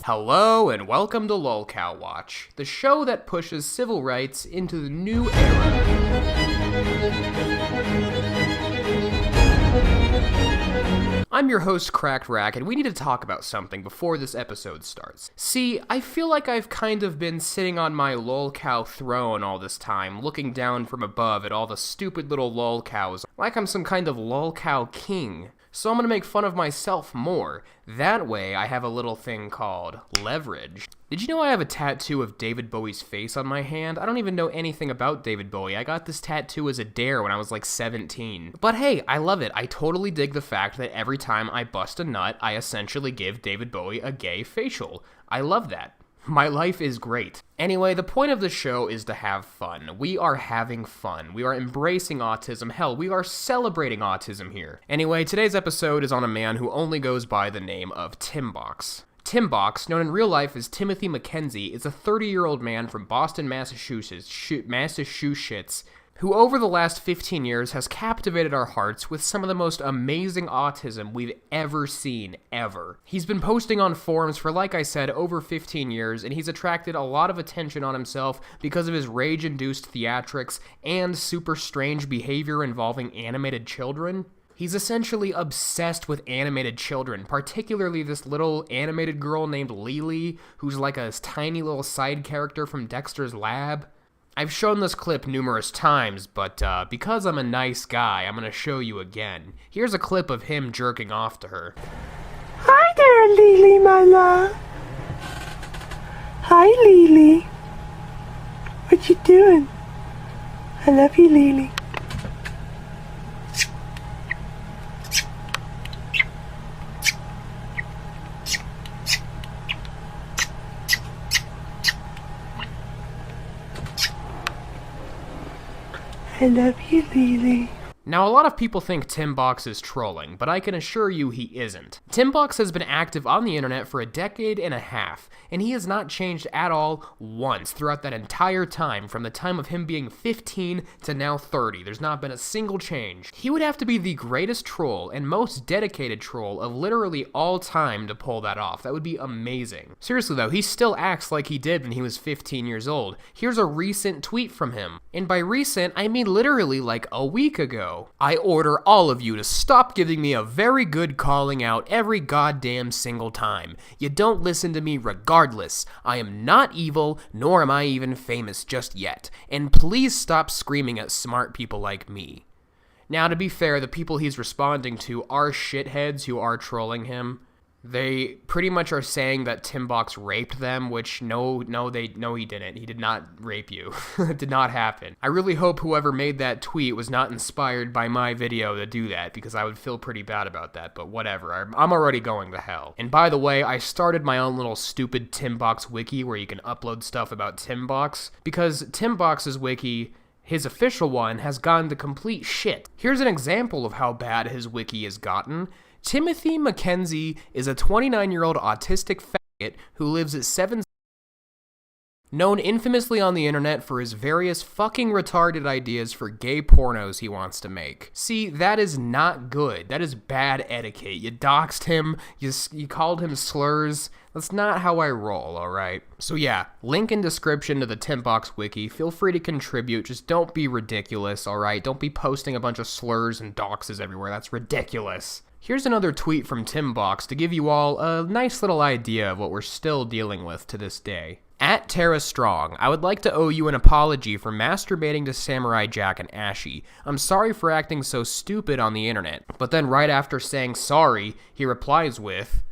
Hello and welcome to Lolcow Watch, the show that pushes civil rights into the new era. I'm your host, Cracked Rack, and we need to talk about something before this episode starts. See, I feel like I've kind of been sitting on my lolcow throne all this time, looking down from above at all the stupid little lolcows, like I'm some kind of lolcow king. So I'm gonna make fun of myself more. That way, I have a little thing called leverage. Did you know I have a tattoo of David Bowie's face on my hand? I don't even know anything about David Bowie. I got this tattoo as a dare when I was like 17. But hey, I love it. I totally dig the fact that every time I bust a nut, I essentially give David Bowie a gay facial. I love that. My life is great. Anyway, the point of the show is to have fun. We are having fun. We are embracing autism. Hell, we are celebrating autism here. Anyway, today's episode is on a man who only goes by the name of Timbox. Timbox, known in real life as Timothy McKenzie, is a 30-year-old man from Boston, Massachusetts, who over the last 15 years has captivated our hearts with some of the most amazing autism we've ever seen, ever. He's been posting on forums for, like I said, over 15 years, and he's attracted a lot of attention on himself because of his rage-induced theatrics and super strange behavior involving animated children. He's essentially obsessed with animated children, particularly this little animated girl named Lily, who's like a tiny little side character from Dexter's Lab. I've shown this clip numerous times, but because I'm a nice guy, I'm gonna show you again. Here's a clip of him jerking off to her. Hi there, Lily, my love. Hi, Lily. What you doing? I love you, Lily. I love you, Lily. Now, a lot of people think Timbox is trolling, but I can assure you he isn't. Timbox has been active on the internet for a decade and a half, and he has not changed at all once throughout that entire time, from the time of him being 15 to now 30. There's not been a single change. He would have to be the greatest troll and most dedicated troll of literally all time to pull that off. That would be amazing. Seriously though, he still acts like he did when he was 15 years old. Here's a recent tweet from him. And by recent, I mean literally like a week ago. I order all of you to stop giving me a very good calling out every goddamn single time. You don't listen to me regardless. I am not evil, nor am I even famous just yet. And please stop screaming at smart people like me. Now, to be fair, the people he's responding to are shitheads who are trolling him. They pretty much are saying that Timbox raped them, which no, he didn't. He did not rape you. It did not happen. I really hope whoever made that tweet was not inspired by my video to do that, because I would feel pretty bad about that, but whatever. I'm already going to hell. And by the way, I started my own little stupid Timbox wiki where you can upload stuff about Timbox, because Timbox's wiki, his official one, has gone to complete shit. Here's an example of how bad his wiki has gotten. Timothy McKenzie is a 29-year-old autistic faggot who lives at 7... known infamously on the internet for his various fucking retarded ideas for gay pornos he wants to make. See, that is not good. That is bad etiquette. You doxed him, you called him slurs. That's not how I roll, alright? So yeah, link in description to the Timbox wiki. Feel free to contribute, just don't be ridiculous, alright? Don't be posting a bunch of slurs and doxes everywhere. That's ridiculous. Here's another tweet from Timbox to give you all a nice little idea of what we're still dealing with to this day. At Tara Strong, I would like to owe you an apology for masturbating to Samurai Jack and Ashy. I'm sorry for acting so stupid on the internet. But then right after saying sorry, he replies with,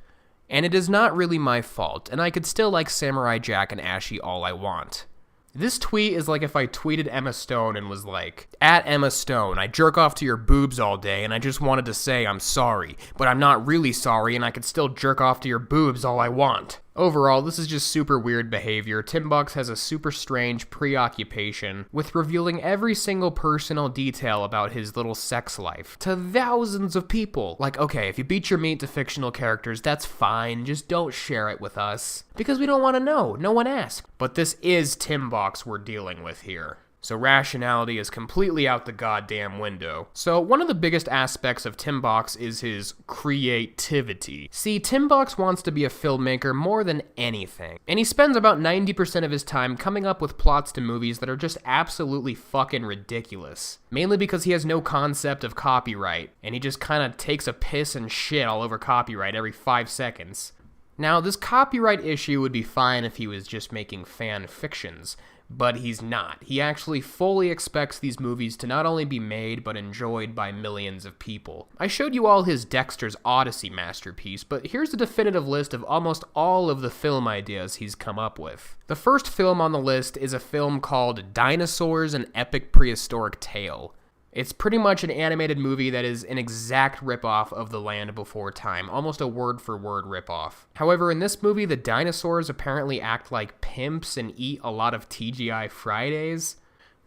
and it is not really my fault, and I could still like Samurai Jack and Ashy all I want. This tweet is like if I tweeted Emma Stone and was like, at Emma Stone, I jerk off to your boobs all day and I just wanted to say I'm sorry, but I'm not really sorry and I could still jerk off to your boobs all I want. Overall, this is just super weird behavior. Timbox has a super strange preoccupation with revealing every single personal detail about his little sex life to thousands of people. Like, okay, if you beat your meat to fictional characters, that's fine, just don't share it with us. Because we don't want to know, no one asked. But this is Timbox we're dealing with here. So rationality is completely out the goddamn window. So one of the biggest aspects of Timbox is his creativity. See, Timbox wants to be a filmmaker more than anything, and he spends about 90% of his time coming up with plots to movies that are just absolutely fucking ridiculous. Mainly because he has no concept of copyright, and he just kinda takes a piss and shit all over copyright every 5 seconds. Now, this copyright issue would be fine if he was just making fan fictions, but he's not. He actually fully expects these movies to not only be made, but enjoyed by millions of people. I showed you all his Dexter's Odyssey masterpiece, but here's a definitive list of almost all of the film ideas he's come up with. The first film on the list is a film called Dinosaurs: An Epic Prehistoric Tale. It's pretty much an animated movie that is an exact ripoff of The Land Before Time, almost a word-for-word ripoff. However, in this movie, the dinosaurs apparently act like pimps and eat a lot of TGI Fridays.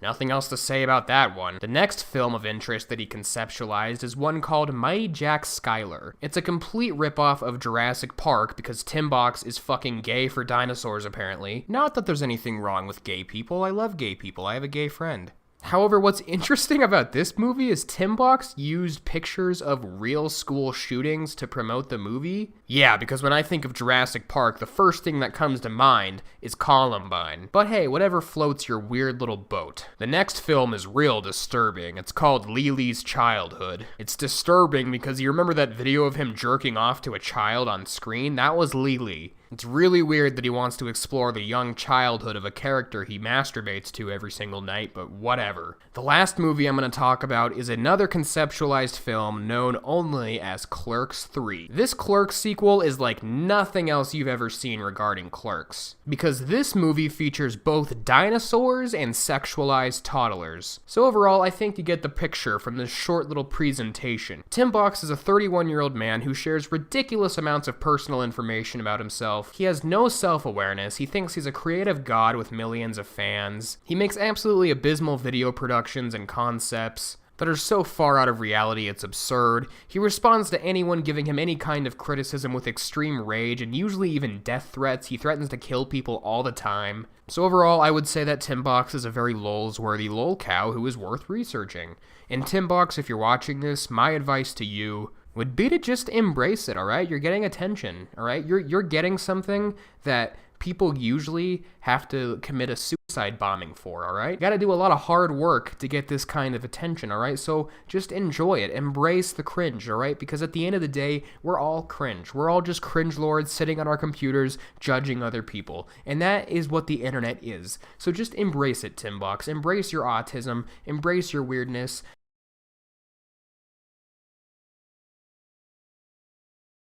Nothing else to say about that one. The next film of interest that he conceptualized is one called Mighty Jack Skylar. It's a complete ripoff of Jurassic Park because Timbox is fucking gay for dinosaurs apparently. Not that there's anything wrong with gay people, I love gay people, I have a gay friend. However, what's interesting about this movie is Timbox used pictures of real school shootings to promote the movie. Yeah, because when I think of Jurassic Park, the first thing that comes to mind is Columbine. But hey, whatever floats your weird little boat. The next film is real disturbing. It's called Lily's Childhood. It's disturbing because you remember that video of him jerking off to a child on screen? That was Lily. It's really weird that he wants to explore the young childhood of a character he masturbates to every single night, but whatever. The last movie I'm going to talk about is another conceptualized film known only as Clerks 3. This Clerks sequel is like nothing else you've ever seen regarding Clerks, because this movie features both dinosaurs and sexualized toddlers. So overall, I think you get the picture from this short little presentation. Timbox is a 31-year-old man who shares ridiculous amounts of personal information about himself. He has no self-awareness, he thinks he's a creative god with millions of fans. He makes absolutely abysmal video productions and concepts that are so far out of reality it's absurd. He responds to anyone giving him any kind of criticism with extreme rage and usually even death threats. He threatens to kill people all the time. So overall, I would say that Timbox is a very lols-worthy lolcow who is worth researching. And Timbox, if you're watching this, my advice to you would be to just embrace it, alright? You're getting attention, alright? You're getting something that people usually have to commit a suicide bombing for, alright? You gotta do a lot of hard work to get this kind of attention, alright? So just enjoy it. Embrace the cringe, alright? Because at the end of the day, we're all cringe. We're all just cringe lords sitting on our computers judging other people. And that is what the internet is. So just embrace it, Timbox. Embrace your autism. Embrace your weirdness.